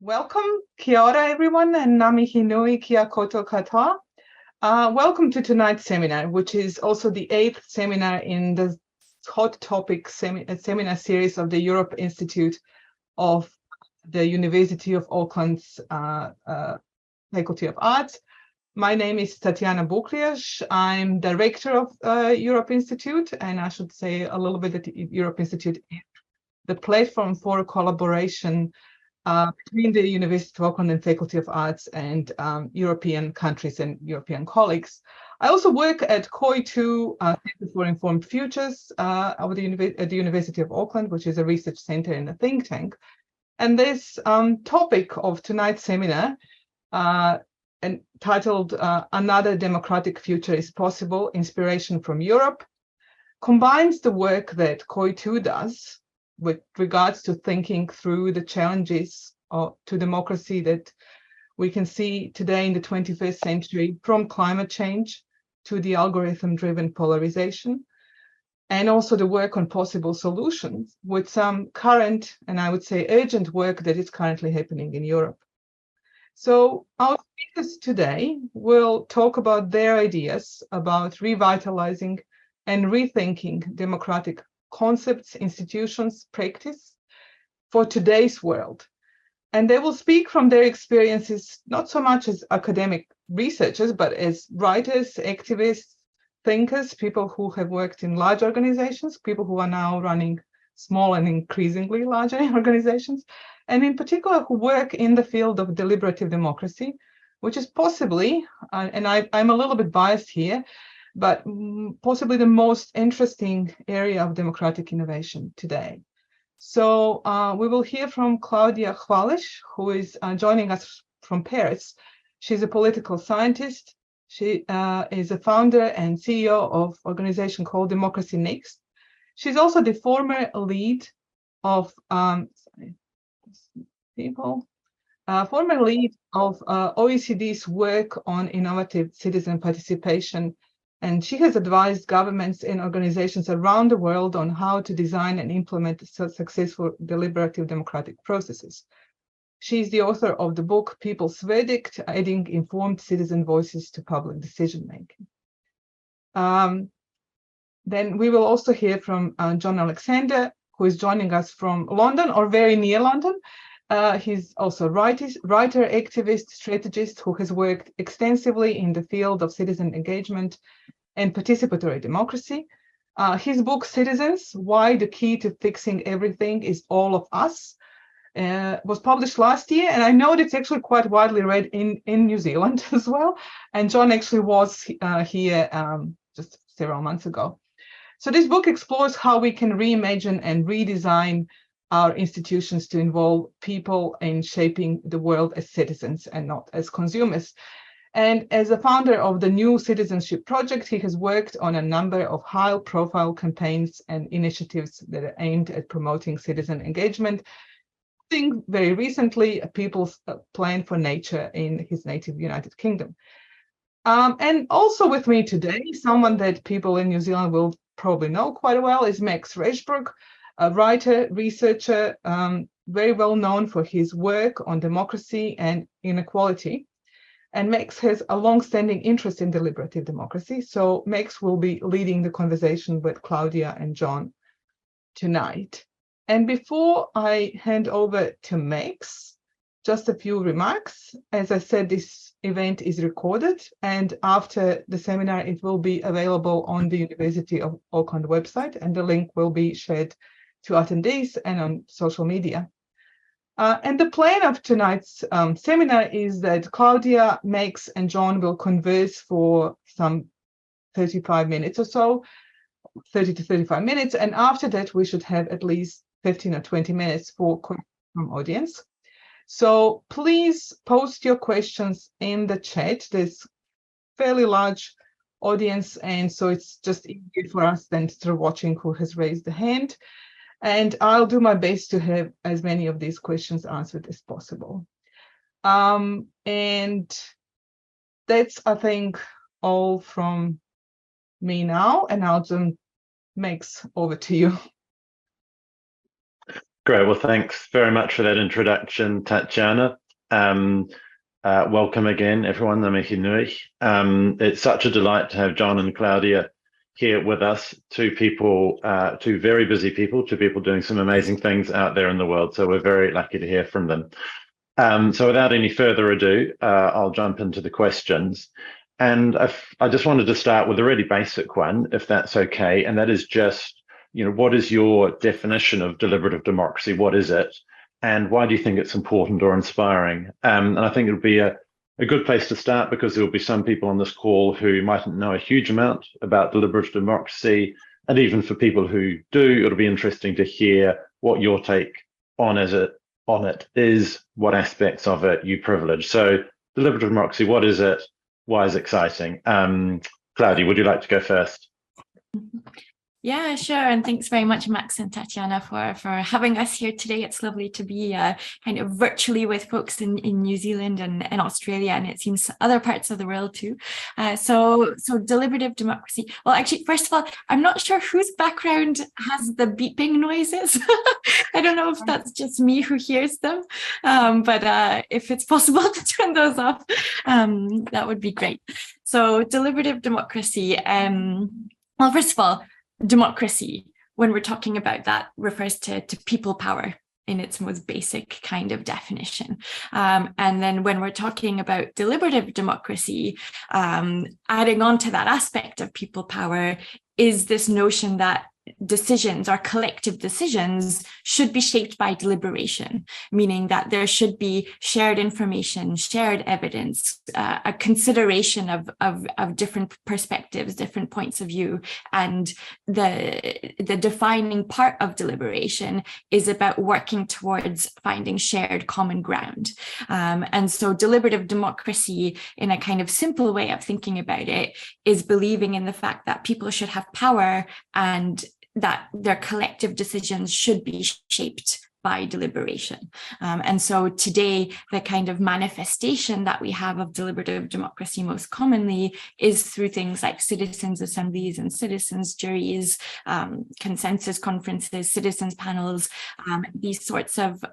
Welcome, kia ora everyone, and namihi nui kia koutou katoa. Welcome to tonight's seminar, which is also the 8th seminar in the hot topic seminar series of the Europe Institute of the University of Auckland's Faculty of Arts. My name is Tatjana Buklijas. I'm director of Europe Institute, and I should say a little bit that the Europe Institute is the platform for collaboration between the University of Auckland and Faculty of Arts and European countries and European colleagues. I also work at COI2, Center for Informed Futures at the University of Auckland, which is a research center and a think tank. And this topic of tonight's seminar, titled Another Democratic Future is Possible, Inspiration from Europe, combines the work that COI2 does with regards to thinking through the challenges to democracy that we can see today in the 21st century, from climate change to the algorithm-driven polarization, and also the work on possible solutions with some current, and I would say urgent work that is currently happening in Europe. So our speakers today will talk about their ideas about revitalizing and rethinking democratic concepts, institutions, practice for today's world. And they will speak from their experiences, not so much as academic researchers, but as writers, activists, thinkers, people who have worked in large organizations, people who are now running small and increasingly larger organizations, and in particular who work in the field of deliberative democracy, which is possibly, and I'm a little bit biased here, but possibly the most interesting area of democratic innovation today. So we will hear from Claudia Chwalisz, who is joining us from Paris. She's a political scientist. She is a founder and CEO of an organization called Democracy Next. She's also the former lead of OECD's work on innovative citizen participation. And she has advised governments and organizations around the world on how to design and implement successful deliberative democratic processes. She's the author of the book People's Verdict, Adding Informed Citizen Voices to Public Decision-Making. Then we will also hear from Jon Alexander, who is joining us from London or very near London. He's also a writer, activist, strategist who has worked extensively in the field of citizen engagement and participatory democracy. His book, Citizens, Why the Key to Fixing Everything is All of Us, was published last year, and I know it's actually quite widely read in New Zealand as well. And Jon actually was here just several months ago. So this book explores how we can reimagine and redesign our institutions to involve people in shaping the world as citizens and not as consumers. And as a founder of the New Citizenship Project, he has worked on a number of high-profile campaigns and initiatives that are aimed at promoting citizen engagement. I think very recently, a People's Plan for Nature in his native United Kingdom. And also with me today, someone that people in New Zealand will probably know quite well is Max Rashbrooke, a writer, researcher, very well known for his work on democracy and inequality. And Max has a long-standing interest in deliberative democracy. So Max will be leading the conversation with Claudia and Jon tonight. And before I hand over to Max, just a few remarks. As I said, this event is recorded, and after the seminar, it will be available on the University of Auckland website, and the link will be shared to attendees and on social media. And the plan of tonight's seminar is that Claudia, Max, and Jon will converse for some 35 minutes or so, 30 to 35 minutes, and after that, we should have at least 15 or 20 minutes for questions from audience. So please post your questions in the chat. There's fairly large audience, and so it's just easier for us than through watching who has raised the hand. And I'll do my best to have as many of these questions answered as possible. And that's, I think, all from me now, and I'll just Max over to you. Great. Well, thanks very much for that introduction, Tatjana. Welcome again, everyone. Namihi nui. It's such a delight to have Jon and Claudia here with us, two very busy people, two people doing some amazing things out there in the world. So we're very lucky to hear from them. So without any further ado, I'll jump into the questions. And I just wanted to start with a really basic one, if that's okay. And that is just, what is your definition of deliberative democracy? What is it? And why do you think it's important or inspiring? And I think it would be a good place to start, because there will be some people on this call who mightn't know a huge amount about deliberative democracy. And even for people who do, it'll be interesting to hear what your take on it is, what aspects of it you privilege. So deliberative democracy, what is it? Why is it exciting? Claudia, would you like to go first? Yeah, sure. And thanks very much, Max and Tatjana, for having us here today. It's lovely to be kind of virtually with folks in New Zealand and Australia, and it seems other parts of the world too. So deliberative democracy. Well, actually, first of all, I'm not sure whose background has the beeping noises. I don't know if that's just me who hears them, but if it's possible to turn those off, that would be great. So deliberative democracy. Well, first of all, democracy, when we're talking about that, refers to people power in its most basic kind of definition. And then when we're talking about deliberative democracy, adding on to that aspect of people power is this notion that decisions or collective decisions should be shaped by deliberation, meaning that there should be shared information, shared evidence, a consideration of different perspectives, different points of view. And the defining part of deliberation is about working towards finding shared common ground. And so deliberative democracy, in a kind of simple way of thinking about it, is believing in the fact that people should have power and that their collective decisions should be shaped by deliberation. And so today, the kind of manifestation that we have of deliberative democracy most commonly is through things like citizens' assemblies and citizens' juries, consensus conferences, citizens' panels, these sorts of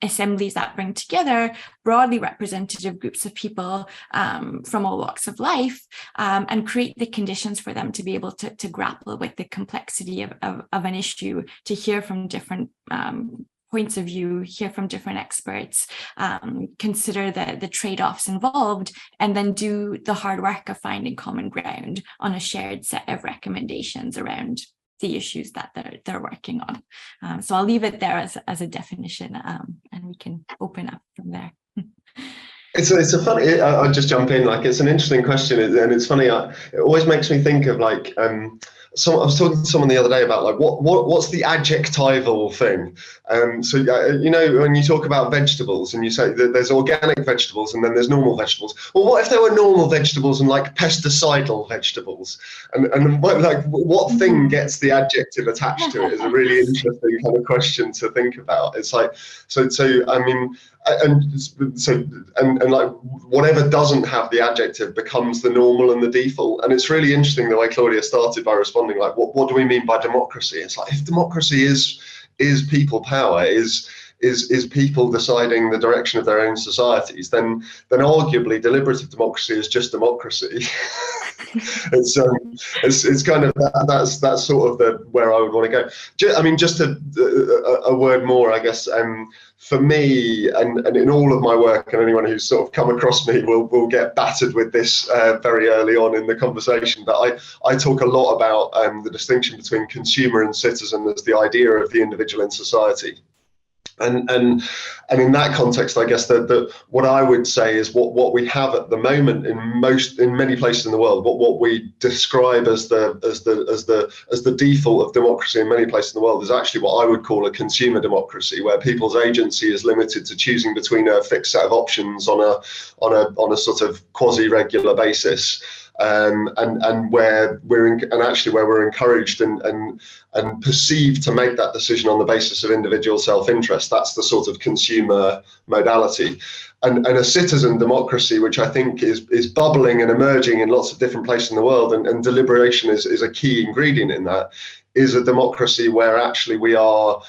assemblies that bring together broadly representative groups of people from all walks of life and create the conditions for them to be able to grapple with the complexity of an issue, to hear from different points of view, hear from different experts, consider the trade-offs involved, and then do the hard work of finding common ground on a shared set of recommendations around the issues that they're working on. So I'll leave it there as a definition, and we can open up from there. It's a funny, I'll just jump in, like, it's an interesting question, and it's funny, it always makes me think of, like, I was talking to someone the other day about, like, what's the adjectival thing? So when you talk about vegetables and you say that there's organic vegetables and then there's normal vegetables. Well, what if there were normal vegetables and like pesticidal vegetables? And what thing gets the adjective attached to it is a really interesting kind of question to think about. It's like, so I mean, and like whatever doesn't have the adjective becomes the normal and the default. And it's really interesting the way Claudia started by responding, like, what do we mean by democracy? It's like, if democracy is people power, is people deciding the direction of their own societies, then arguably deliberative democracy is just democracy. It's kind of that's sort of where I would want to go. I mean, just a word more, I guess. For me, and in all of my work, and anyone who's sort of come across me will get battered with this very early on in the conversation, but I talk a lot about the distinction between consumer and citizen as the idea of the individual in society. And in that context, I guess that what I would say is what we have at the moment in many places in the world, what we describe as the default of democracy in many places in the world is actually what I would call a consumer democracy, where people's agency is limited to choosing between a fixed set of options on a sort of quasi-regular basis. And where we're encouraged and perceived to make that decision on the basis of individual self-interest. That's the sort of consumer modality. And a citizen democracy, which I think is bubbling and emerging in lots of different places in the world, and deliberation is a key ingredient in that, is a democracy where actually we are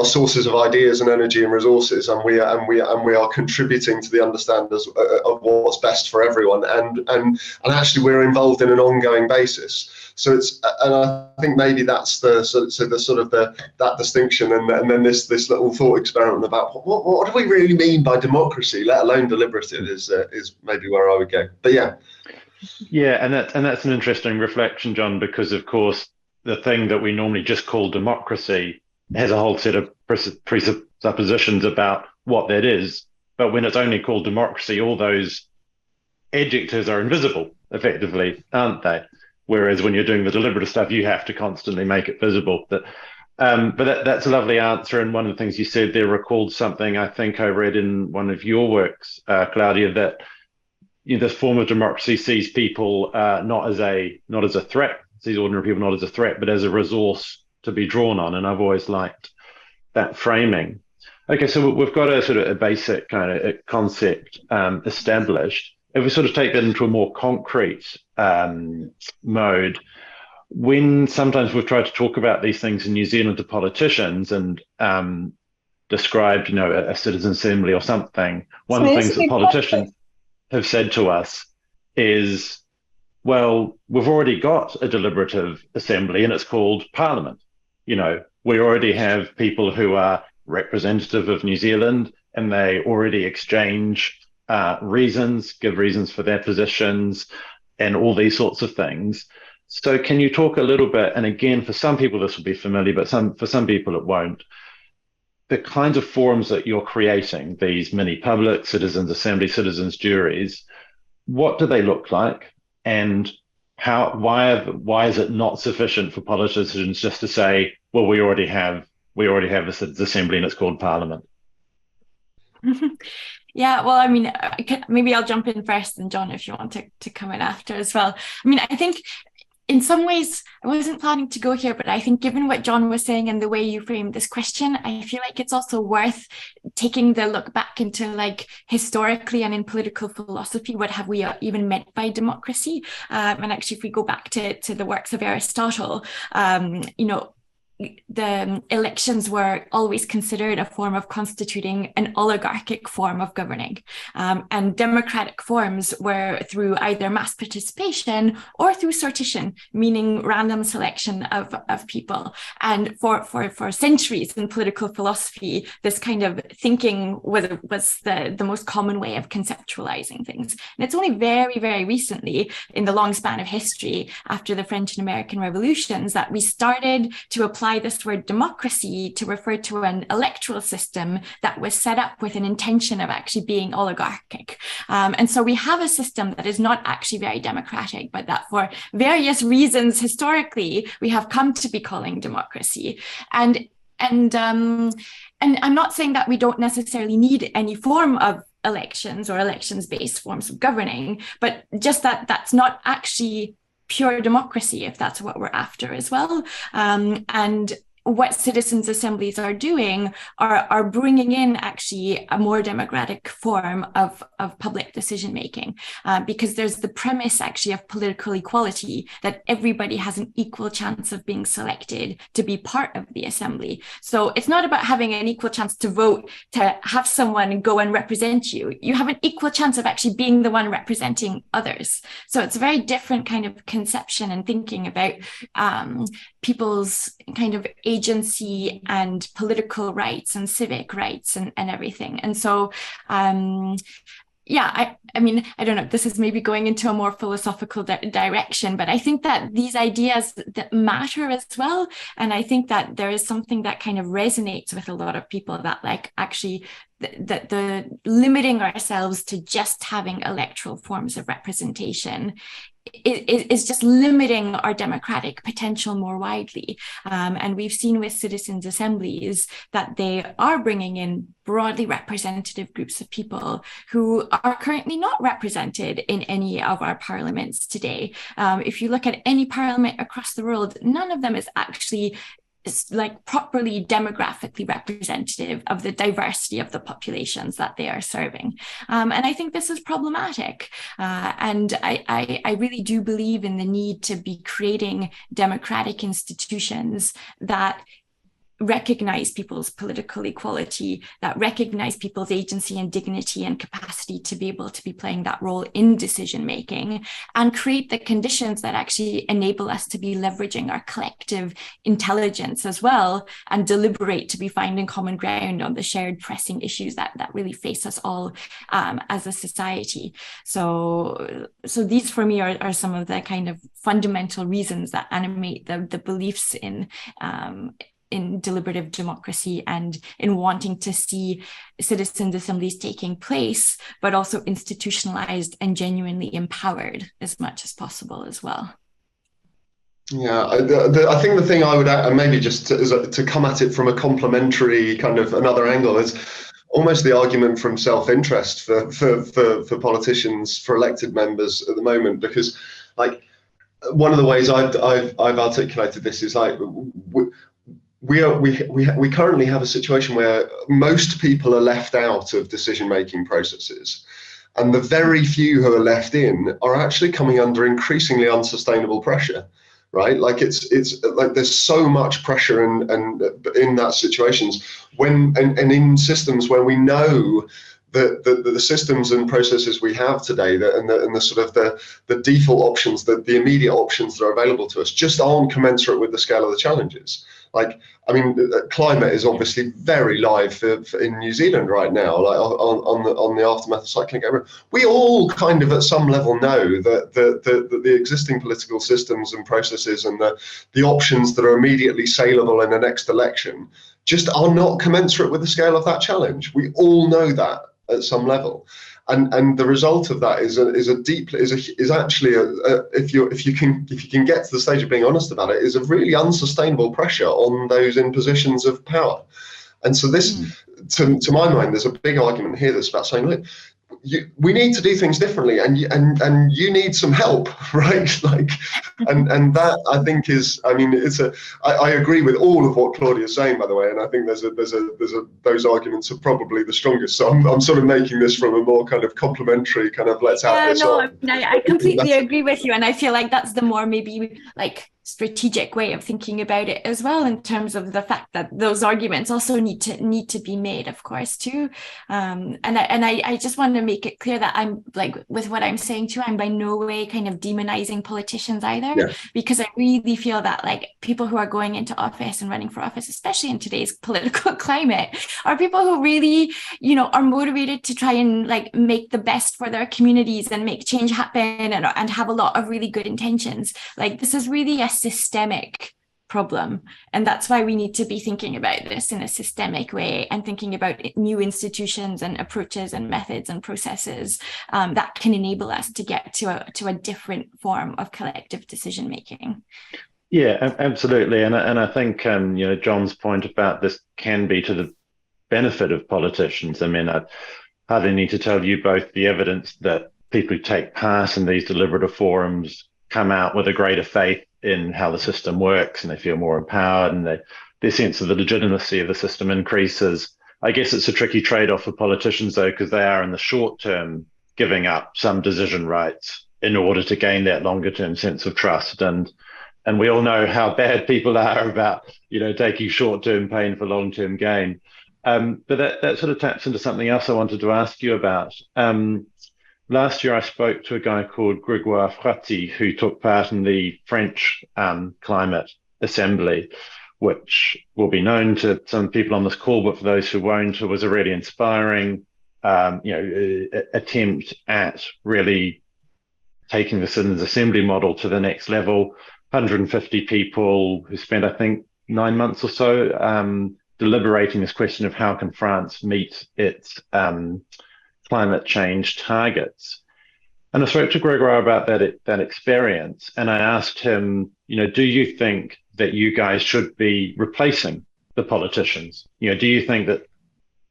sources of ideas and energy and resources, and we are contributing to the understanding of what's best for everyone, and actually we're involved in an ongoing basis. So and I think maybe that's that distinction, and then this little thought experiment about what do we really mean by democracy, let alone deliberative, is maybe where I would go. But yeah, and that's an interesting reflection, Jon, because of course the thing that we normally just call democracy has a whole set of presuppositions about what that is. But when it's only called democracy, all those adjectives are invisible, effectively, aren't they? Whereas when you're doing the deliberative stuff, you have to constantly make it visible. But that's a lovely answer. And one of the things you said there recalled something I think I read in one of your works, Claudia, that this form of democracy sees people not as a threat, sees ordinary people not as a threat, but as a resource to be drawn on. And I've always liked that framing. Okay, so we've got a sort of a basic kind of concept established. If we sort of take that into a more concrete mode, when sometimes we've tried to talk about these things in New Zealand to politicians and described, a citizen assembly or something, one of the things that politicians have said to us is, well, we've already got a deliberative assembly and it's called Parliament. We already have people who are representative of New Zealand and they already exchange give reasons for their positions and all these sorts of things. So can you talk a little bit, and again, for some people this will be familiar, but for some people it won't, the kinds of forums that you're creating, these mini public, citizens assembly, citizens juries, what do they look like? And why is it not sufficient for politicians just to say, well, we already have a citizens assembly and it's called Parliament? Yeah, well, I mean, maybe I'll jump in first, and Jon, if you want to come in after as well. I mean, I think in some ways, I wasn't planning to go here, but I think given what Jon was saying and the way you framed this question, I feel like it's also worth taking the look back into, like, historically and in political philosophy, what have we even meant by democracy? And actually, if we go back to the works of Aristotle, the elections were always considered a form of constituting an oligarchic form of governing. And democratic forms were through either mass participation or through sortition, meaning random selection of people. And for centuries in political philosophy, this kind of thinking was the most common way of conceptualizing things. And it's only very, very recently, in the long span of history, after the French and American revolutions, that we started to apply this word democracy to refer to an electoral system that was set up with an intention of actually being oligarchic. And so we have a system that is not actually very democratic, but that for various reasons historically, we have come to be calling democracy. And I'm not saying that we don't necessarily need any form of elections or elections-based forms of governing, but just that's not actually pure democracy, if that's what we're after as well. And what citizens' assemblies are doing are bringing in actually a more democratic form of public decision making, because there's the premise actually of political equality, that everybody has an equal chance of being selected to be part of the assembly. So it's not about having an equal chance to vote, to have someone go and represent you. You have an equal chance of actually being the one representing others. So it's a very different kind of conception and thinking about people's kind of agency and political rights and civic rights and everything. And so, I mean, I don't know, this is maybe going into a more philosophical direction, but I think that these ideas that matter as well. And I think that there is something that kind of resonates with a lot of people, that like actually the limiting ourselves to just having electoral forms of representation is just limiting our democratic potential more widely. And we've seen with citizens' assemblies that they are bringing in broadly representative groups of people who are currently not represented in any of our parliaments today. If you look at any parliament across the world, none of them is actually like properly demographically representative of the diversity of the populations that they are serving. And I think this is problematic. And I really do believe in the need to be creating democratic institutions that recognize people's political equality, that recognize people's agency and dignity and capacity to be able to be playing that role in decision making, and create the conditions that actually enable us to be leveraging our collective intelligence as well, and deliberate to be finding common ground on the shared pressing issues that really face us all as a society. So these for me are some of the kind of fundamental reasons that animate the beliefs in deliberative democracy and in wanting to see citizens' assemblies taking place, but also institutionalized and genuinely empowered as much as possible as well. Yeah, I think the thing I would add, and maybe just to come at it from a complementary kind of another angle, is almost the argument from self-interest for politicians, for elected members at the moment, because like one of the ways I've articulated this is like we currently have a situation where most people are left out of decision-making processes, and the very few who are left in are actually coming under increasingly unsustainable pressure, right? Like it's like there's so much pressure and in that situations when and in systems where we know that the systems and processes we have today, and the sort of the default options, the immediate options that are available to us, just aren't commensurate with the scale of the challenges. Like, I mean, climate is obviously very live in New Zealand right now, like on the aftermath of Cyclone Gabrielle. We all kind of at some level know that the existing political systems and processes and the options that are immediately saleable in the next election just are not commensurate with the scale of that challenge. We all know that at some level, and the result of that is actually if you can get to the stage of being honest about it, is a really unsustainable pressure on those in positions of power. And so this, to my mind, there's a big argument here that's about saying, look, we need to do things differently, and you need some help, right? Like, and that I think is, I mean, I agree with all of what Claudia's saying, by the way, and I think those arguments are probably the strongest. So I'm sort of making this from a more kind of complementary kind of let's have this on. I completely agree with you, and I feel like that's the more maybe like strategic way of thinking about it as well, in terms of the fact that those arguments also need to be made, of course, too. And I just want to make it clear that I'm like, with what I'm saying too, I'm by no way kind of demonizing politicians either, because I really feel that like people who are going into office and running for office, especially in today's political climate, are people who really, you know, are motivated to try and like make the best for their communities and make change happen, and have a lot of really good intentions. Like, this is really a systemic problem, and that's why we need to be thinking about this in a systemic way, and thinking about new institutions and approaches and methods and processes that can enable us to get to a different form of collective decision making. Yeah, absolutely, and I think you know, Jon's point about this can be to the benefit of politicians. I mean, I hardly need to tell you both the evidence that people who take part in these deliberative forums come out with a greater faith in how the system works, and they feel more empowered, and their sense of the legitimacy of the system increases. I guess it's a tricky trade-off for politicians, though, because they are in the short term giving up some decision rights in order to gain that longer term sense of trust. And we all know how bad people are about, you know, taking short-term pain for long-term gain. But that sort of taps into something else I wanted to ask you about. Last year, I spoke to a guy called Grégoire Fraty, who took part in the French Climate Assembly, which will be known to some people on this call, but for those who won't, it was a really inspiring attempt at really taking the Citizens' Assembly model to the next level. 150 people who spent, I think, 9 months or so deliberating this question of how can France meet its climate change targets. And I spoke to Grégoire about that experience, and I asked him, you know, do you think that you guys should be replacing the politicians? You know, do you think that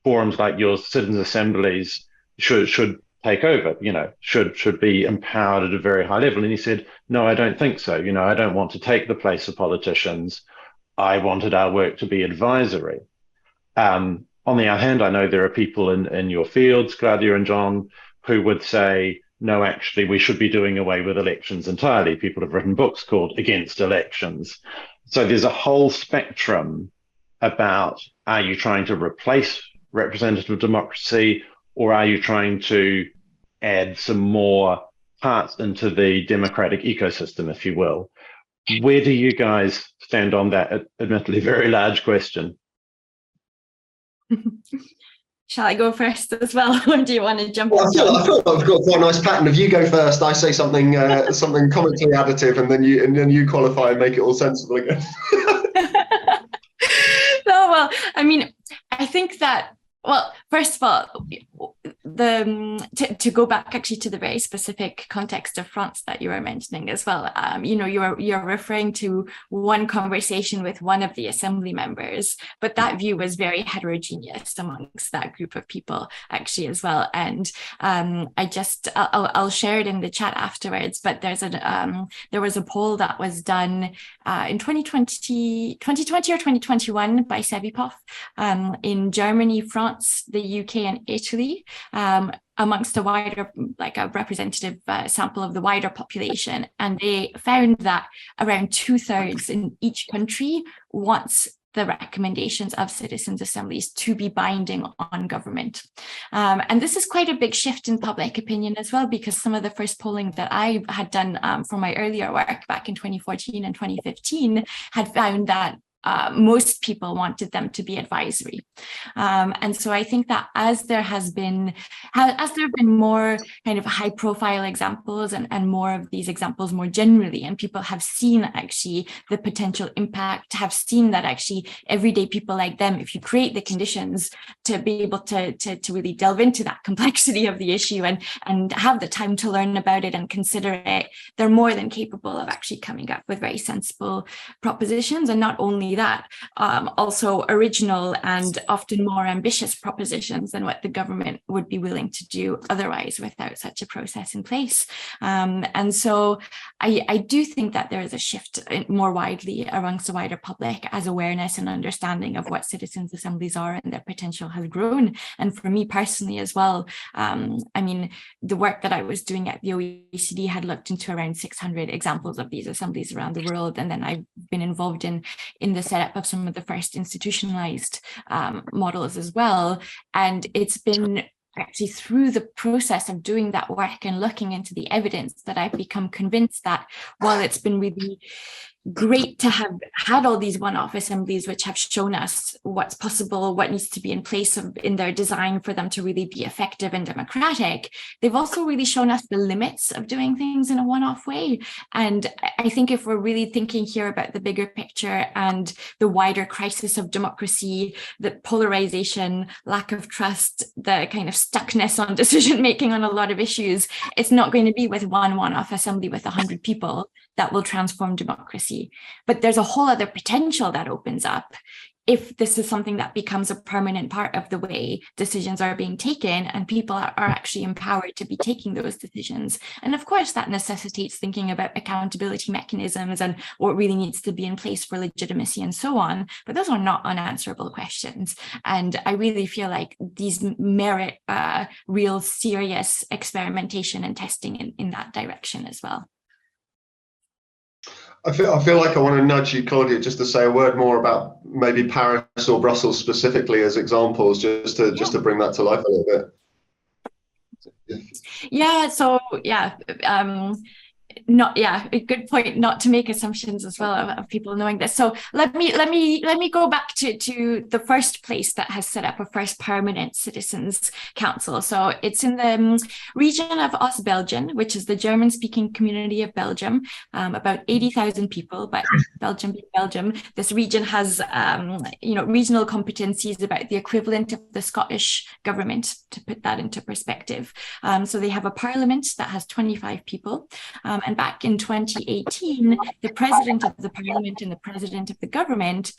forums like your citizens' assemblies should take over, you know, should be empowered at a very high level? And he said, no, I don't think so. You know, I don't want to take the place of politicians. I wanted our work to be advisory. On the other hand, I know there are people in your fields, Claudia and Jon, who would say, no, actually, we should be doing away with elections entirely. People have written books called Against Elections. So there's a whole spectrum about, are you trying to replace representative democracy, or are you trying to add some more parts into the democratic ecosystem, if you will? Where do you guys stand on that, admittedly very large question? Shall I go first as well, or do you want to jump in? I feel like I've got quite a nice pattern of you go first, I say something something commentary additive, and then you qualify and make it all sensible again. No, well, I mean, I think that, well, first of all, to go back actually to the very specific context of France that you were mentioning as well, you're referring to one conversation with one of the assembly members, but that view was very heterogeneous amongst that group of people actually as well. And I'll share it in the chat afterwards, but there was a poll that was done in 2020 or 2021 by Sevipov in Germany, France, the UK, and Italy, amongst a wider, like a representative sample of the wider population. And they found that around 2/3 in each country wants the recommendations of citizens' assemblies to be binding on government. And this is quite a big shift in public opinion as well, because some of the first polling that I had done for my earlier work back in 2014 and 2015 had found that most people wanted them to be advisory. And so I think that as there have been more kind of high profile examples and more of these examples more generally, and people have seen actually the potential impact, have seen that actually everyday people like them, if you create the conditions to be able to really delve into that complexity of the issue and have the time to learn about it and consider it, they're more than capable of actually coming up with very sensible propositions. And not only that, also original and often more ambitious propositions than what the government would be willing to do otherwise without such a process in place. And so I do think that there is a shift more widely amongst the wider public as awareness and understanding of what citizens' assemblies are and their potential has grown. And for me personally as well, I mean, the work that I was doing at the OECD had looked into around 600 examples of these assemblies around the world. And then I've been involved in the setup of some of the first institutionalized models as well. And it's been actually through the process of doing that work and looking into the evidence that I've become convinced that while it's been really great to have had all these one-off assemblies which have shown us what's possible, what needs to be in place in their design for them to really be effective and democratic, they've also really shown us the limits of doing things in a one-off way. And I think if we're really thinking here about the bigger picture and the wider crisis of democracy, the polarization, lack of trust, the kind of stuckness on decision-making on a lot of issues, it's not going to be with one-off assembly with 100 people that will transform democracy. But there's a whole other potential that opens up if this is something that becomes a permanent part of the way decisions are being taken and people are actually empowered to be taking those decisions. And of course, that necessitates thinking about accountability mechanisms and what really needs to be in place for legitimacy and so on. But those are not unanswerable questions. And I really feel like these merit real serious experimentation and testing in that direction as well. I feel like I want to nudge you, Claudia, just to say a word more about maybe Paris or Brussels specifically as examples, just to bring that to life a little bit. Yeah. So yeah. A good point not to make assumptions as well of people knowing this. So let me go back to the first place that has set up a first permanent citizens council. So it's in the region of Ostbelgien, which is the German speaking community of Belgium, about 80,000 people, but Belgium being Belgium, this region has regional competencies about the equivalent of the Scottish government, to put that into perspective. So they have a parliament that has 25 people. And back in 2018, the president of the parliament and the president of the government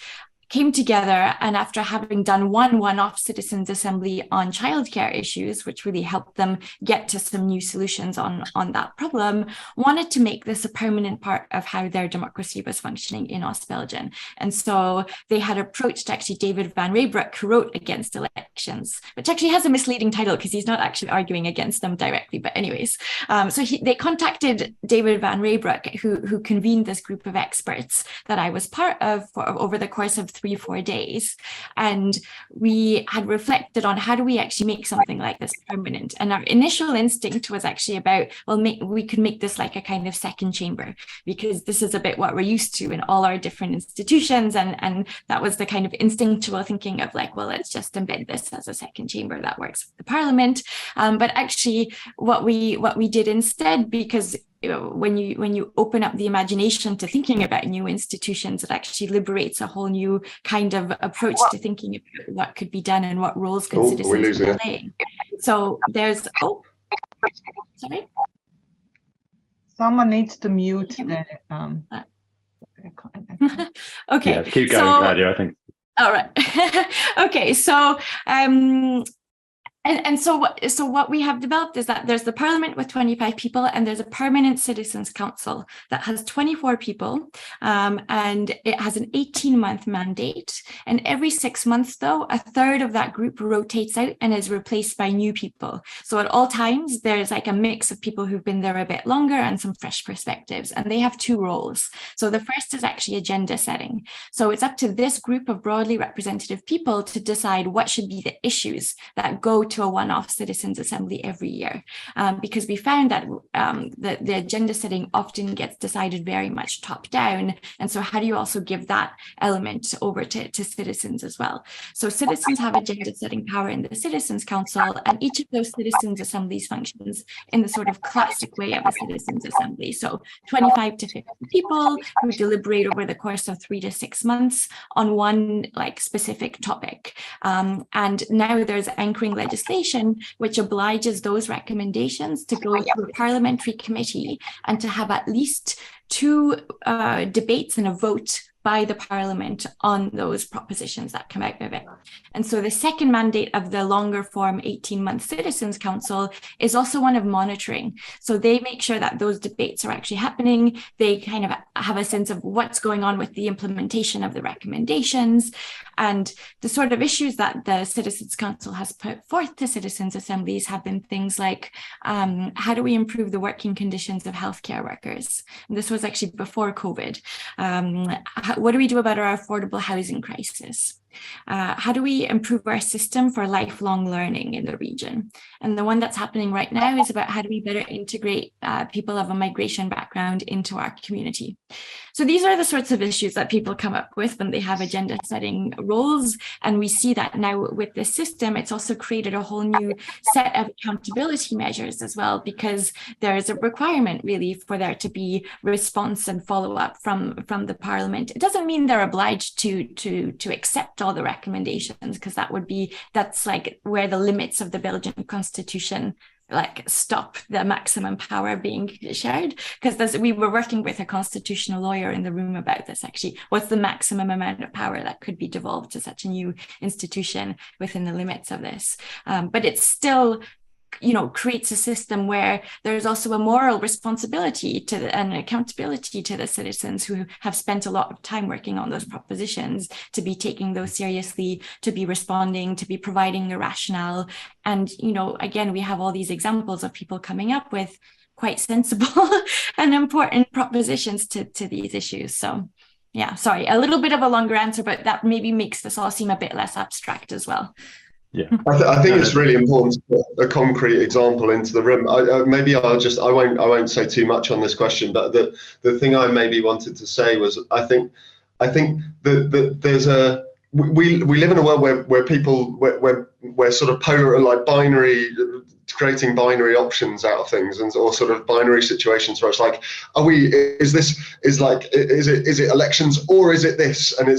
came together, and after having done one-off citizens assembly on childcare issues, which really helped them get to some new solutions on that problem, wanted to make this a permanent part of how their democracy was functioning in Ostbelgian. And so they had approached actually David van Riebeeck, who wrote Against Elections, which actually has a misleading title because he's not actually arguing against them directly, but anyways. So they contacted David van Riebeeck, who convened this group of experts that I was part of over the course of 3-4 days. And we had reflected on how do we actually make something like this permanent. And our initial instinct was actually about, well, we could make this like a kind of second chamber, because this is a bit what we're used to in all our different institutions. And that was the kind of instinctual thinking of like, well, let's just embed this as a second chamber that works with the parliament. But actually what we did instead, because when you open up the imagination to thinking about new institutions, it actually liberates a whole new kind of approach to thinking about what could be done and what roles could citizens be playing. So there's sorry. Someone needs to mute the okay. Yeah, keep going, Claudia, I think. All right. Okay. So so what we have developed is that there's the parliament with 25 people, and there's a permanent citizens council that has 24 people, and it has an 18-month mandate. And every 6 months, though, a third of that group rotates out and is replaced by new people. So at all times, there's like a mix of people who've been there a bit longer and some fresh perspectives, and they have two roles. So the first is actually agenda setting. So it's up to this group of broadly representative people to decide what should be the issues that go to a one-off citizens assembly every year, because we found that the agenda setting often gets decided very much top down. And so how do you also give that element over to citizens as well? So citizens have agenda setting power in the Citizens Council, and each of those citizens assemblies functions in the sort of classic way of a citizens assembly. So 25 to 50 people who deliberate over the course of 3 to 6 months on one like specific topic. And now there's anchoring legislation which obliges those recommendations to go to a parliamentary committee and to have at least 2 debates and a vote by the parliament on those propositions that come out of it. And so the second mandate of the longer form 18-month Citizens Council is also one of monitoring. So they make sure that those debates are actually happening. They kind of have a sense of what's going on with the implementation of the recommendations. And the sort of issues that the Citizens Council has put forth to citizens' assemblies have been things like, how do we improve the working conditions of healthcare workers? And this was actually before COVID. What do we do about our affordable housing crisis? How do we improve our system for lifelong learning in the region? And the one that's happening right now is about how do we better integrate people of a migration background into our community. So these are the sorts of issues that people come up with when they have agenda setting roles. And we see that now with this system, it's also created a whole new set of accountability measures as well, because there is a requirement really for there to be response and follow up from the parliament. It doesn't mean they're obliged to accept all the recommendations, because that's like where the limits of the Belgian constitution like stop the maximum power being shared, because we were working with a constitutional lawyer in the room about this actually. What's the maximum amount of power that could be devolved to such a new institution within the limits of this? But it's still creates a system where there's also a moral responsibility and accountability to the citizens who have spent a lot of time working on those propositions, to be taking those seriously, to be responding, to be providing the rationale. And, again, we have all these examples of people coming up with quite sensible and important propositions to these issues. So, yeah, sorry, a little bit of a longer answer, but that maybe makes this all seem a bit less abstract as well. Yeah, I think it's really important to put a concrete example into the room. I won't say too much on this question, but the thing I maybe wanted to say was I think that there's we live in a world where people we're sort of polar, like binary, creating binary options out of things, or sort of binary situations where it's like, is it elections or is it this? And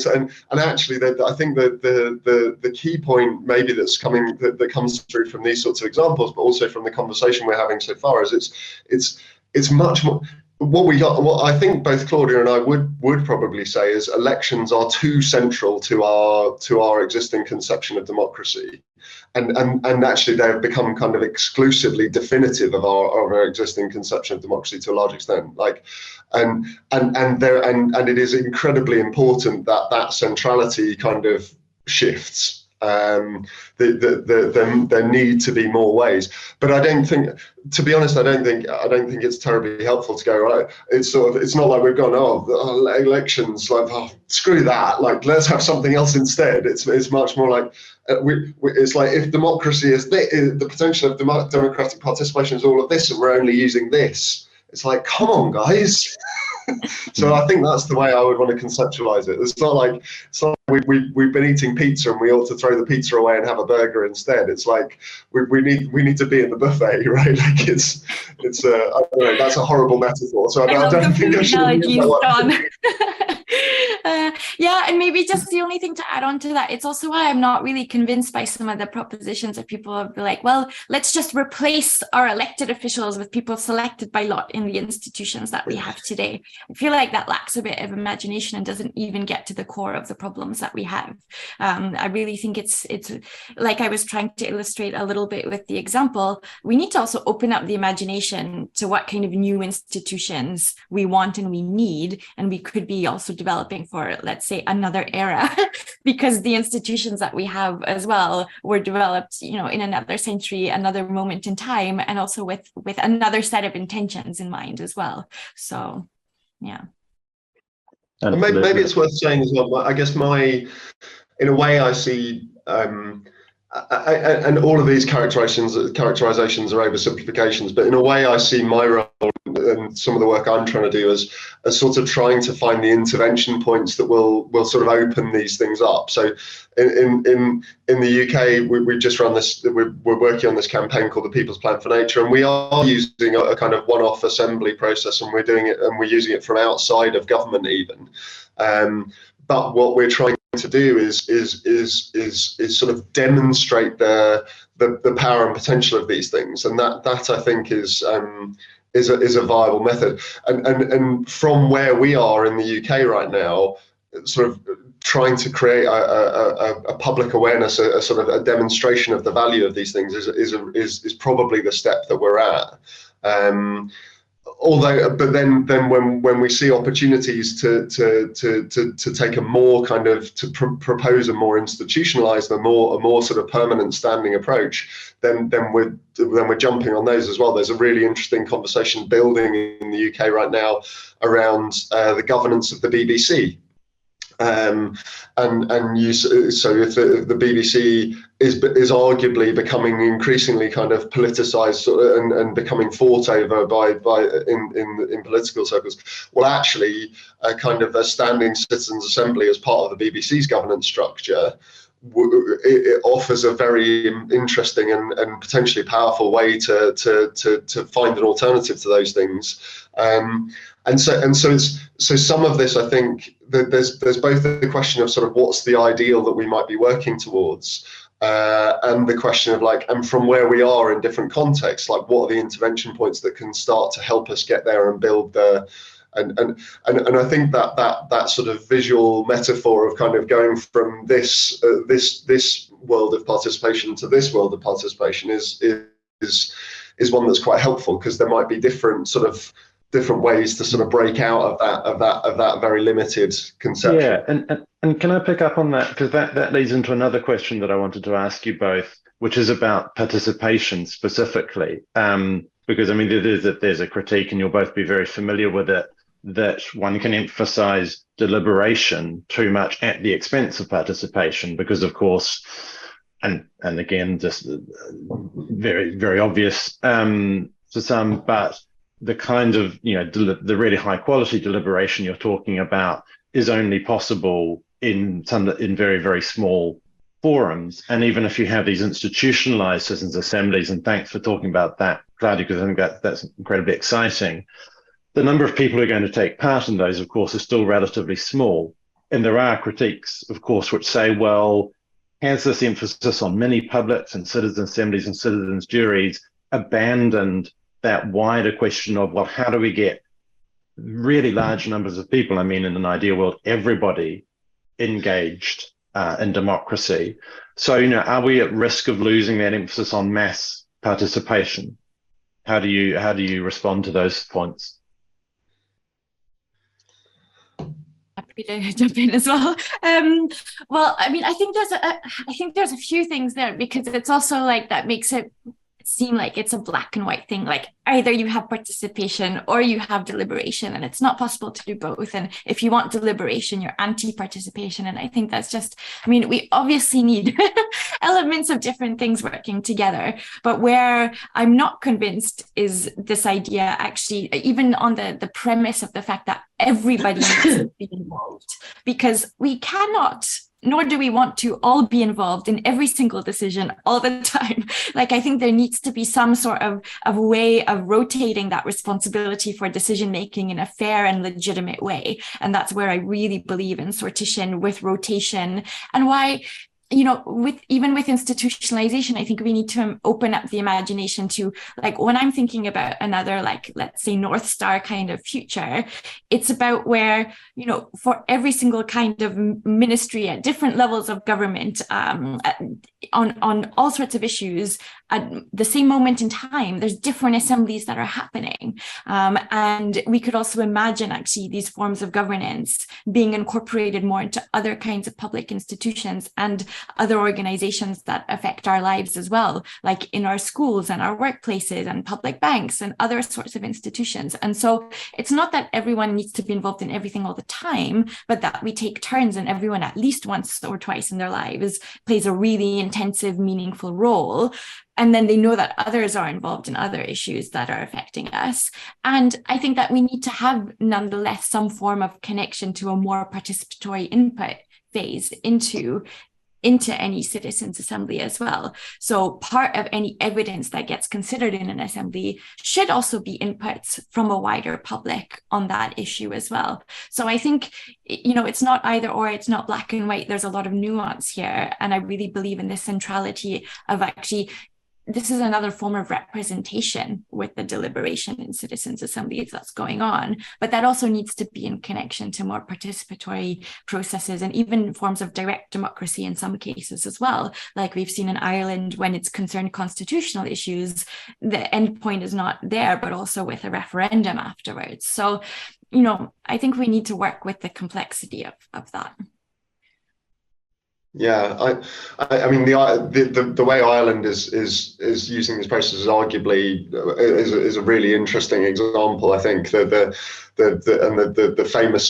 actually I think the key point maybe that comes through from these sorts of examples, but also from the conversation we're having so far, is it's much more. what I think both Claudia and I would probably say is elections are too central to our existing conception of democracy, and actually they have become kind of exclusively definitive of our existing conception of democracy to a large extent. Like, and it is incredibly important that that centrality kind of shifts. There need to be more ways, but I don't think, to be honest, I don't think it's terribly helpful to go, right, it's not like we've gone, elections, like, oh, screw that, like, let's have something else instead. It's much more like it's like, if democracy is the potential of democratic participation is all of this, and we're only using this, it's like, come on, guys. So I think that's the way I would want to conceptualize it. It's not like we've been eating pizza and we ought to throw the pizza away and have a burger instead. It's like we need to be in the buffet, right? Like it's I don't know, that's a horrible metaphor. So I don't think I should use that one. Yeah, and maybe just the only thing to add on to that, it's also why I'm not really convinced by some of the propositions of people who be like, well, let's just replace our elected officials with people selected by lot in the institutions that we have today. I feel like that lacks a bit of imagination and doesn't even get to the core of the problems that we have. I really think it's like I was trying to illustrate a little bit with the example, we need to also open up the imagination to what kind of new institutions we want and we need, and we could be also developing for, let's say, another era, because the institutions that we have as well were developed, in another century, another moment in time, and also with another set of intentions in mind as well. So, yeah. Maybe it's worth saying as well, I guess in a way I see, and all of these characterizations are oversimplifications, but in a way I see my role and some of the work I'm trying to do as sort of trying to find the intervention points that will sort of open these things up. So in the UK, we just run this, we're working on this campaign called the People's Plan for Nature, and we are using a kind of one-off assembly process, and we're using it from outside of government even. But what we're trying to do is sort of demonstrate the power and potential of these things, and that I think is a viable method. And from where we are in the UK right now, sort of trying to create a public awareness, a sort of a demonstration of the value of these things is probably the step that we're at. But then when we see opportunities to take a more kind of propose a more institutionalized, a more sort of permanent standing approach, then we're jumping on those as well. There's a really interesting conversation building in the UK right now around the governance of the BBC. So if the BBC is arguably becoming increasingly kind of politicized and becoming fought over by in political circles, well, actually, a kind of a standing citizens' assembly as part of the BBC's governance structure, it offers a very interesting and potentially powerful way to find an alternative to those things. And so some of this, I think, there's both the question of sort of what's the ideal that we might be working towards, and the question of like, and from where we are in different contexts, like what are the intervention points that can start to help us get there and build the. And I think that sort of visual metaphor of kind of going from this world of participation to this world of participation is one that's quite helpful, because there might be different ways to sort of break out of that very limited conception. Yeah, and can I pick up on that, because that leads into another question that I wanted to ask you both, which is about participation specifically. Because I mean, there's a critique, and you'll both be very familiar with it, that one can emphasize deliberation too much at the expense of participation, because of course, and again, just very, very obvious to some, but the kind of, the really high quality deliberation you're talking about is only possible in very, very small forums. And even if you have these institutionalized citizens' assemblies, and thanks for talking about that, Claudia, because I think that's incredibly exciting. The number of people who are going to take part in those, of course, is still relatively small. And there are critiques, of course, which say, well, has this emphasis on mini publics and citizen assemblies and citizens' juries abandoned that wider question of, well, how do we get really large numbers of people. I mean, in an ideal world, everybody engaged in democracy. So, are we at risk of losing that emphasis on mass participation? How do you respond to those points? Happy to jump in as well. Well, I mean, I think there's a few things there, because it's also like that makes it seem like it's a black and white thing, like either you have participation or you have deliberation, and it's not possible to do both. And if you want deliberation, you're anti-participation. And I think that's just, I mean, we obviously need elements of different things working together, but where I'm not convinced is this idea, actually, even on the premise of the fact that everybody needs to be involved, because we cannot, nor do we want to all be involved in every single decision all the time. Like, I think there needs to be some sort of way of rotating that responsibility for decision making in a fair and legitimate way. And that's where I really believe in sortition with rotation, and why, even with institutionalization, I think we need to open up the imagination to, like, when I'm thinking about another, like, let's say North Star kind of future, it's about where, for every single kind of ministry at different levels of government, on all sorts of issues, at the same moment in time, there's different assemblies that are happening. And we could also imagine actually these forms of governance being incorporated more into other kinds of public institutions and other organizations that affect our lives as well, like in our schools and our workplaces and public banks and other sorts of institutions. And so it's not that everyone needs to be involved in everything all the time, but that we take turns, and everyone at least once or twice in their lives plays a really intensive, meaningful role. And then they know that others are involved in other issues that are affecting us. And I think that we need to have, nonetheless, some form of connection to a more participatory input phase into any citizens' assembly as well. So part of any evidence that gets considered in an assembly should also be inputs from a wider public on that issue as well. So I think, it's not either or, it's not black and white. There's a lot of nuance here. And I really believe in the centrality of actually, this is another form of representation with the deliberation in citizens' assemblies that's going on, but that also needs to be in connection to more participatory processes and even forms of direct democracy in some cases as well. Like we've seen in Ireland, when it's concerned constitutional issues, the end point is not there, but also with a referendum afterwards. So, I think we need to work with the complexity of that. Yeah, I mean the way Ireland is using this process is arguably is a really interesting example. I think the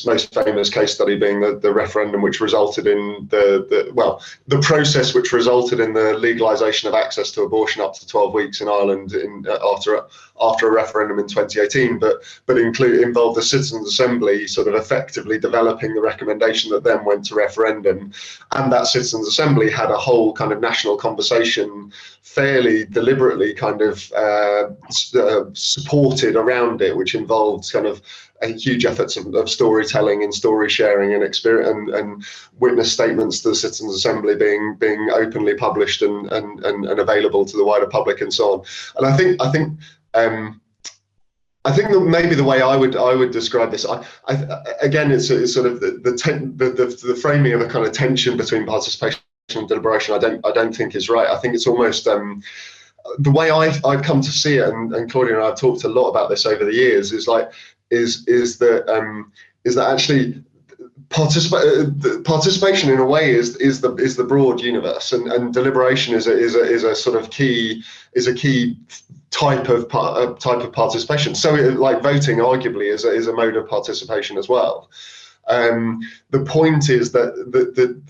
most famous case study being the referendum which resulted in the process which resulted in the legalization of access to abortion up to 12 weeks in Ireland after a referendum in 2018, but involved the Citizens' Assembly sort of effectively developing the recommendation that then went to referendum, and that Citizens' Assembly had a whole kind of national conversation fairly deliberately kind of supported around it, which involved kind of huge efforts of storytelling and story sharing and experience and witness statements to the Citizens' Assembly being openly published and available to the wider public and so on. And I think that maybe the way I would describe this, again, it's sort of the framing of a kind of tension between participation and deliberation. I don't think is right. I think it's almost the way I've come to see it, and Claudia and I have talked a lot about this over the years, is that actually participation in a way is the broad universe, and deliberation is a sort of key type of participation. So like voting arguably is a mode of participation as well. The point is that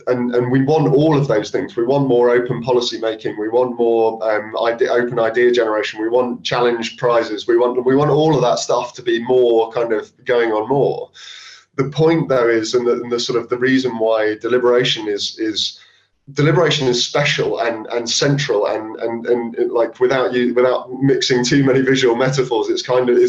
and we want all of those things. We want more open policy making. We want more open idea generation. We want challenge prizes. We want all of that stuff to be more kind of going on more. The point though is, and the sort of the reason why deliberation is special and central and like without mixing too many visual metaphors, it's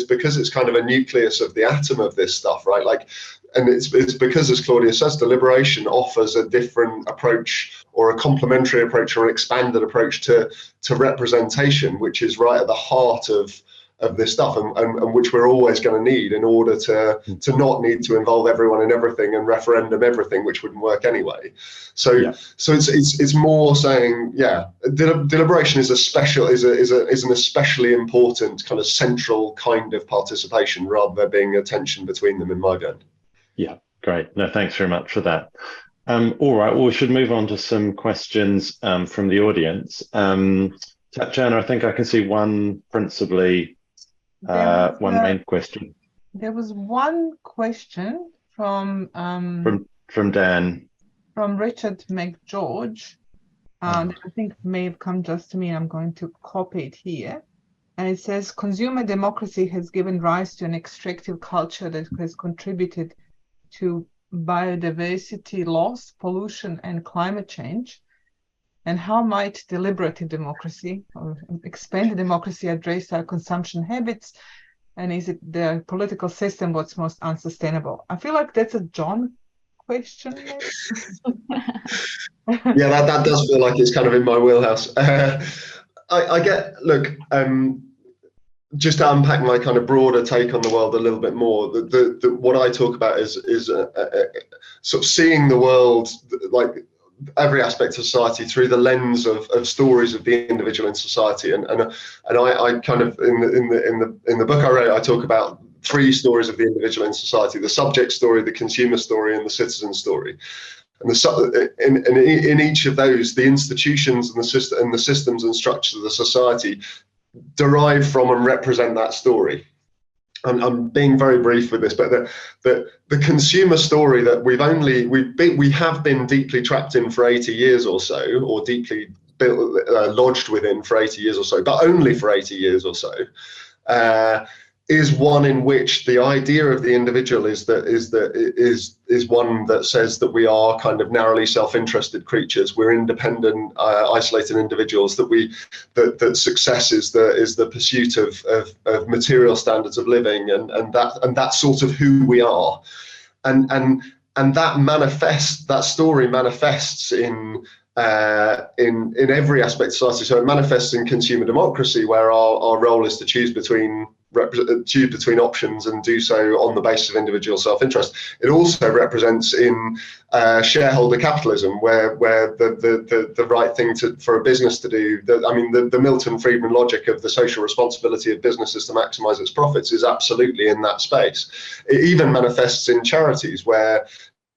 because it's kind of a nucleus of the atom of this stuff, right? Like, and it's because, as Claudia says, deliberation offers a different approach or a complementary approach or an expanded approach to representation, which is right at the heart of of this stuff, and which we're always going to need in order to not need to involve everyone in everything and referendum everything, which wouldn't work anyway. So it's more saying, deliberation is an especially important kind of central kind of participation, rather than being a tension between them, in my view. Yeah, great. No, thanks very much for that. All right, well, we should move on to some questions from the audience. Tatjana, I think I can see one principally, one main question. There was one question from Dan. From Richard McGeorge, that I think may have come just to me. I'm going to copy it here. And it says, consumer democracy has given rise to an extractive culture that has contributed to biodiversity loss, pollution, and climate change. And how might deliberative democracy or expanded democracy address our consumption habits? And is it the political system what's most unsustainable? I feel like that's a Jon question. Yeah, that does feel like it's kind of in my wheelhouse. I get, look, just to unpack my kind of broader take on the world a little bit more, what I talk about is sort of seeing the world, like every aspect of society, through the lens of stories of the individual in society. And I kind of in the book I wrote, I talk about 3 stories of the individual in society: the subject story, the consumer story, and the citizen story. And in each of those, the institutions and the systems and structures of the society derive from and represent that story. I'm being very brief with this, but the consumer story that we have been deeply trapped in for 80 years or so, or deeply lodged within for 80 years or so, but only for 80 years or so, is one in which the idea of the individual is one that says that we are kind of narrowly self-interested creatures. We're independent, isolated individuals. That success is the pursuit of material standards of living, and that's sort of who we are, and that story manifests in every aspect of society. So it manifests in consumer democracy, where our role is to choose between options and do so on the basis of individual self-interest. It also represents in shareholder capitalism, where the right thing for a business to do, the Milton Friedman logic of the social responsibility of businesses to maximize its profits is absolutely in that space. It even manifests in charities, where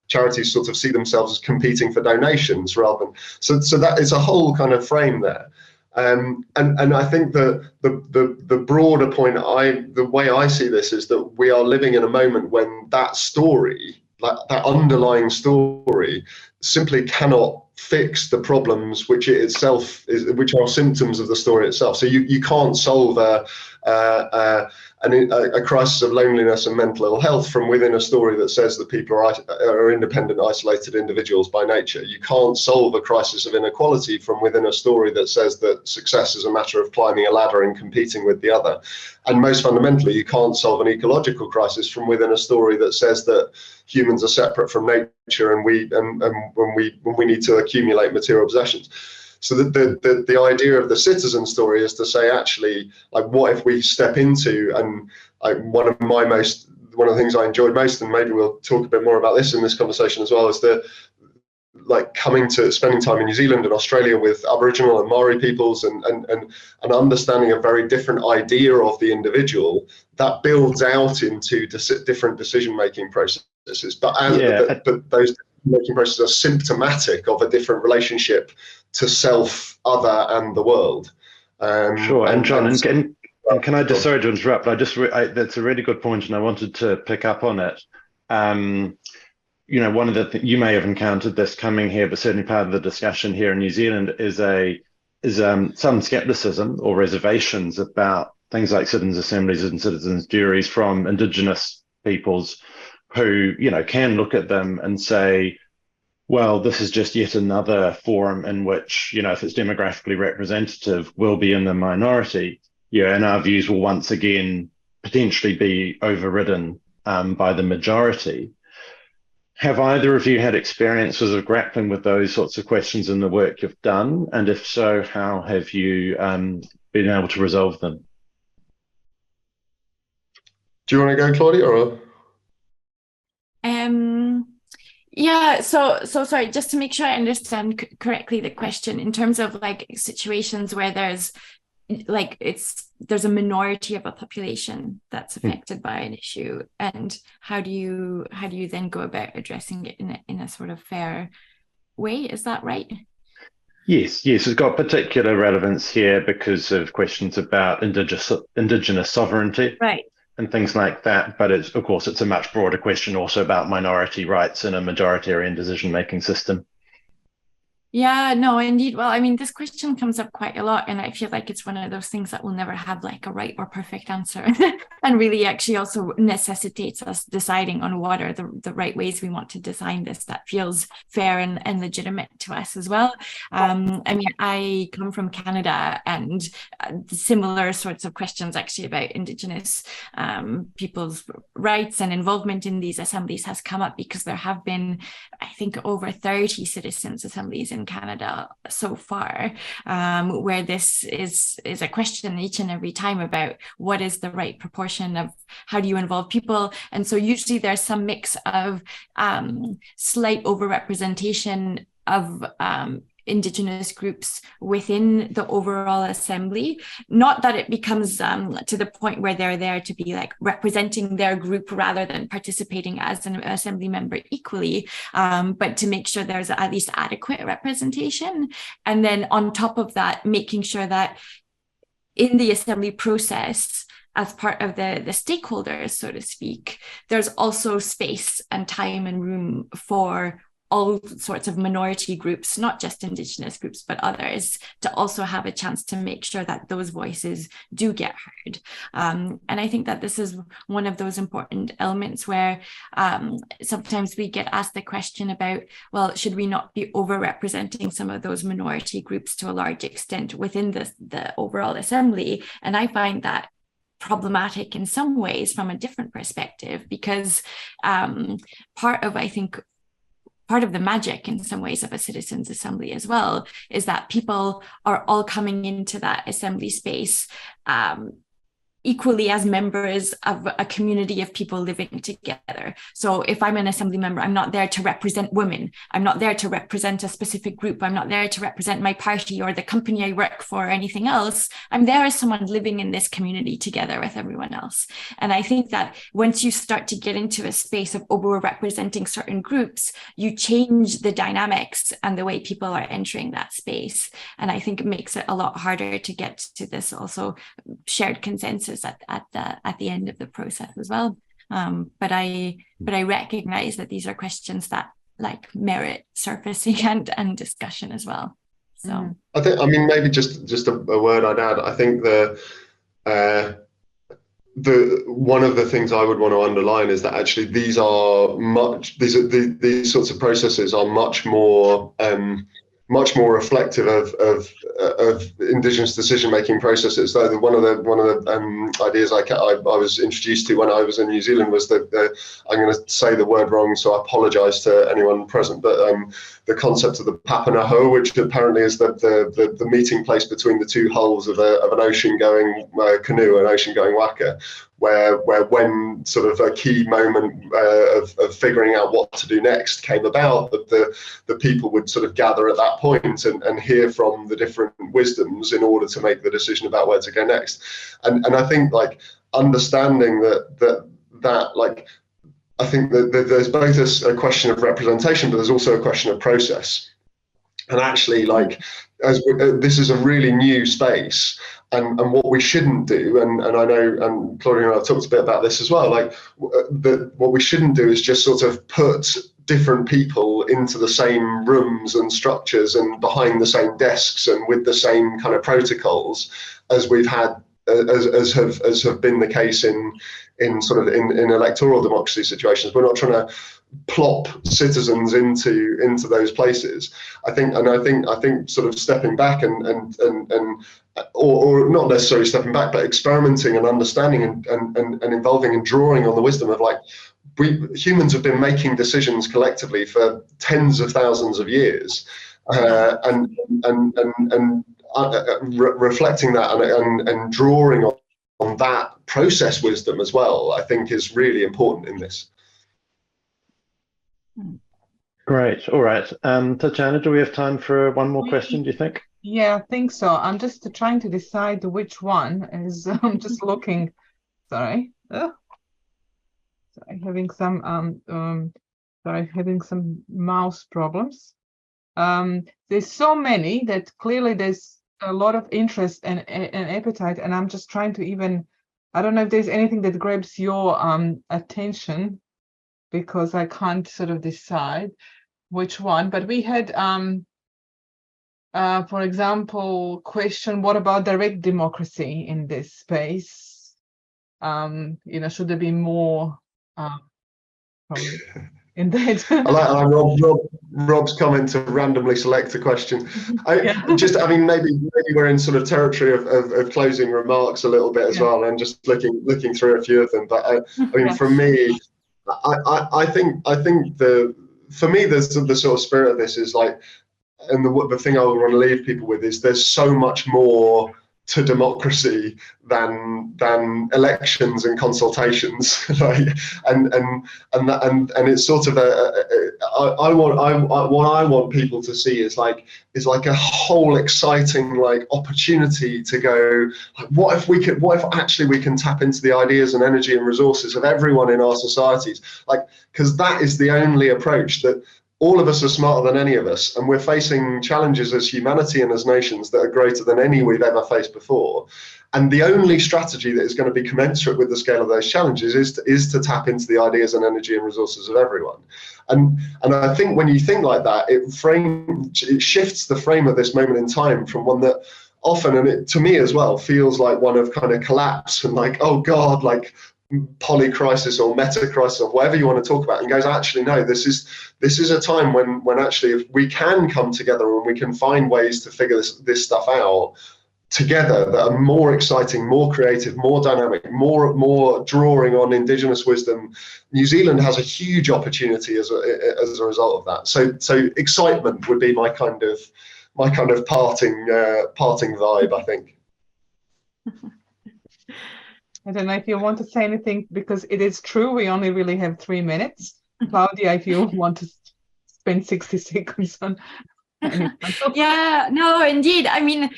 charities sort of see themselves as competing for donations rather than, so that is a whole kind of frame there. And I think the broader point, the way I see this, is that we are living in a moment when that story, like that underlying story, simply cannot fix the problems which it itself is, which are symptoms of the story itself. So you can't solve a crisis of loneliness and mental ill health from within a story that says that people are independent, isolated individuals by nature. You can't solve a crisis of inequality from within a story that says that success is a matter of climbing a ladder and competing with the other. And most fundamentally, you can't solve an ecological crisis from within a story that says that humans are separate from nature and when we need to accumulate material possessions. So the idea of the citizen story is to say, actually, like, what if we step into, and one of the things I enjoyed most, and maybe we'll talk a bit more about this in this conversation as well, is spending time in New Zealand and Australia with Aboriginal and Maori peoples, and understanding a very different idea of the individual that builds out into different decision-making processes. But those decision-making processes are symptomatic of a different relationship to self, other, and the world. Sure. And Jon, and can I just, sorry to interrupt, that's a really good point, and I wanted to pick up on it. One of the you may have encountered this coming here, but certainly part of the discussion here in New Zealand is some skepticism or reservations about things like citizens' assemblies and citizens' juries from Indigenous peoples, who can look at them and say, well, this is just yet another forum in which, if it's demographically representative, we'll be in the minority, and our views will once again potentially be overridden by the majority. Have either of you had experiences of grappling with those sorts of questions in the work you've done? And if so, how have you been able to resolve them? Do you want to go, Claudia, or? Yeah, so sorry, just to make sure I understand correctly the question, in terms of like situations where there's a minority of a population that's affected by an issue, and how do you then go about addressing it in a sort of fair way? Is that right? Yes, it's got particular relevance here because of questions about indigenous sovereignty. Right. And things like that. But it's a much broader question also about minority rights in a majoritarian decision-making system. Yeah, no, indeed. Well, I mean, this question comes up quite a lot, and I feel like it's one of those things that will never have like a right or perfect answer, and really actually also necessitates us deciding on what are the right ways we want to design this that feels fair and legitimate to us as well. I mean, I come from Canada, and similar sorts of questions actually about Indigenous people's rights and involvement in these assemblies has come up, because there have been, I think, over 30 citizens' assemblies in Canada so far, where this is a question each and every time about what is the right proportion of how do you involve people. And so usually there's some mix of slight overrepresentation of Indigenous groups within the overall assembly, not that it becomes to the point where they're there to be like representing their group rather than participating as an assembly member equally, but to make sure there's at least adequate representation. And then on top of that, making sure that in the assembly process, as part of the stakeholders, so to speak, there's also space and time and room for all sorts of minority groups, not just Indigenous groups, but others, to also have a chance to make sure that those voices do get heard. And I think that this is one of those important elements where sometimes we get asked the question about, well, should we not be overrepresenting some of those minority groups to a large extent within the overall assembly? And I find that problematic in some ways from a different perspective, because part of the magic in some ways of a citizens' assembly as well is that people are all coming into that assembly space equally as members of a community of people living together. So if I'm an assembly member, I'm not there to represent women. I'm not there to represent a specific group. I'm not there to represent my party or the company I work for or anything else. I'm there as someone living in this community together with everyone else. And I think that once you start to get into a space of over-representing certain groups, you change the dynamics and the way people are entering that space. And I think it makes it a lot harder to get to this also shared consensus at the end of the process as well. But I recognize that these are questions that like merit surfacing and discussion as well. So I mean maybe just a word I'd add. I think the one of the things I would want to underline is that actually these sorts of processes are much more reflective of Indigenous decision-making processes. So one of the ideas I was introduced to when I was in New Zealand was that I'm going to say the word wrong, so I apologise to anyone present. But the concept of the papanaho, which apparently is the meeting place between the two hulls of an ocean-going canoe, an ocean-going waka, where when sort of a key moment of figuring out what to do next came about, that the people would sort of gather at that point and hear from the different wisdoms in order to make the decision about where to go next. And I think like understanding that like I think that there's both a question of representation, but there's also a question of process. And actually, like, this is a really new space, and what we shouldn't do, and I know, and Claudia and I have talked a bit about this as well, like, what we shouldn't do is just sort of put different people into the same rooms and structures and behind the same desks and with the same kind of protocols as we've had, as have been the case in electoral democracy situations. We're not trying to plop citizens into those places. I think sort of stepping back or not necessarily stepping back, but experimenting and understanding and involving and drawing on the wisdom of, like, humans have been making decisions collectively for tens of thousands of years, and reflecting that and drawing that process wisdom as well, I think is really important in this. Great. All right. Tatjana, do we have time for one more question, do you think? Yeah, I think so. I'm just trying to decide which one is. I'm just looking. Sorry. Sorry, having some mouse problems. There's so many that clearly there's a lot of interest and appetite, and I'm just trying to even. I don't know if there's anything that grabs your attention, because I can't sort of decide which one. But we had, for example, question: what about direct democracy in this space? Should there be more in that? I like Rob's comment to randomly select a question. Maybe we're in sort of territory of closing remarks a little bit as well, and just looking through a few of them. But for me, I think for me the sort of spirit of this is like, and the thing I want to leave people with is there's so much more to democracy than elections and consultations, like, and it's sort of what I want people to see is like a whole exciting like opportunity to go, like, what if actually we can tap into the ideas and energy and resources of everyone in our societies, like, because that is the only approach that. All of us are smarter than any of us, and we're facing challenges as humanity and as nations that are greater than any we've ever faced before. And the only strategy that is going to be commensurate with the scale of those challenges is to tap into the ideas and energy and resources of everyone. And I think when you think like that, it shifts the frame of this moment in time from one that often, and it, to me as well, feels like one of kind of collapse and like, oh God, like polycrisis or meta-crisis or whatever you want to talk about, and goes, actually no, this is a time when actually if we can come together and we can find ways to figure this stuff out together that are more exciting, more creative, more dynamic, more drawing on indigenous wisdom. New Zealand has a huge opportunity as a result of that. So excitement would be my kind of parting vibe, I think. I don't know if you want to say anything, because it is true, we only really have 3 minutes. Claudia, if you want to spend 60 seconds on anything. Yeah, no, indeed. I mean,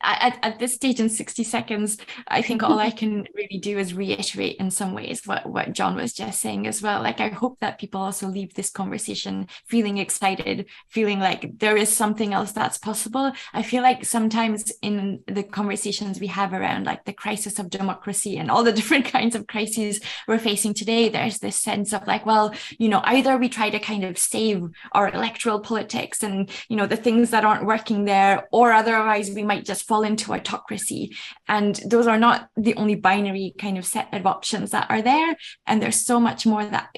at this stage in 60 seconds, I think all I can really do is reiterate in some ways what Jon was just saying as well. Like, I hope that people also leave this conversation feeling excited, feeling like there is something else that's possible. I feel like sometimes in the conversations we have around like the crisis of democracy and all the different kinds of crises we're facing today, there's this sense of like, well, either we try to kind of save our electoral politics and, the things that aren't working there, or otherwise we might just fall into autocracy. And those are not the only binary kind of set of options that are there. And there's so much more that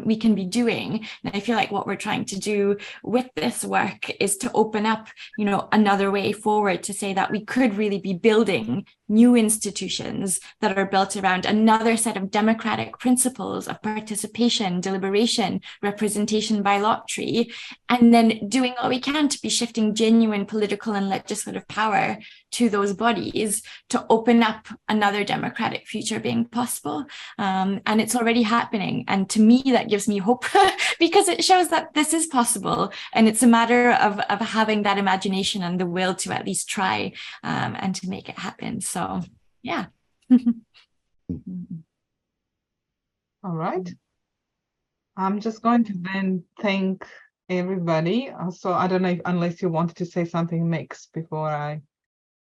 we can be doing. And I feel like what we're trying to do with this work is to open up, another way forward, to say that we could really be building new institutions that are built around another set of democratic principles of participation, deliberation, representation by lottery, and then doing what we can to be shifting genuine political and legislative power to those bodies to open up another democratic future being possible. And it's already happening. And to me, that gives me hope because it shows that this is possible. And it's a matter of having that imagination and the will to at least try and to make it happen. So, yeah. All right. I'm just going to then thank everybody. So I don't know unless you wanted to say something, Max, before I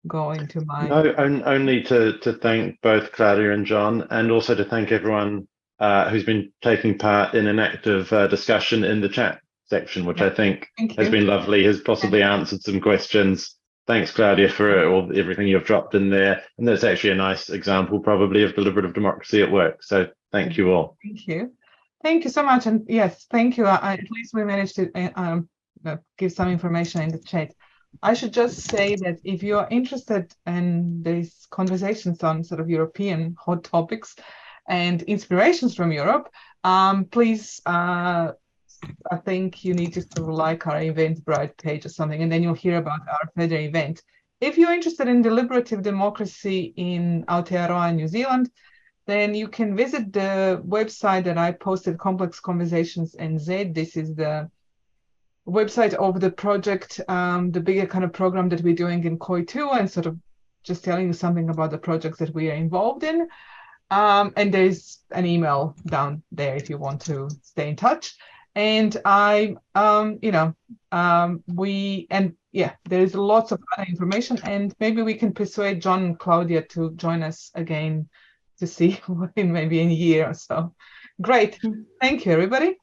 go into my... No, only to thank both Claudia and Jon, and also to thank everyone who's been taking part in an active discussion in the chat section, which I think has been lovely, has possibly answered some questions. Thanks, Claudia, for everything you've dropped in there. And that's actually a nice example, probably, of deliberative democracy at work. So thank you all. Thank you. Thank you so much. And yes, thank you. At least we managed to give some information in the chat. I should just say that if you're interested in these conversations on sort of European hot topics and inspirations from Europe, please, I think you need just to like our Eventbrite page or something, and then you'll hear about our further event if you're interested in deliberative democracy in Aotearoa, New Zealand, then you can visit the website that I posted, Complex Conversations NZ. This is the website of the project, the bigger kind of program that we're doing in Koi2, and sort of just telling you something about the projects that we are involved in. And there's an email down there if you want to stay in touch. And there's lots of other information, and maybe we can persuade Jon and Claudia to join us again to see in maybe in a year or so. Great. Thank you, everybody.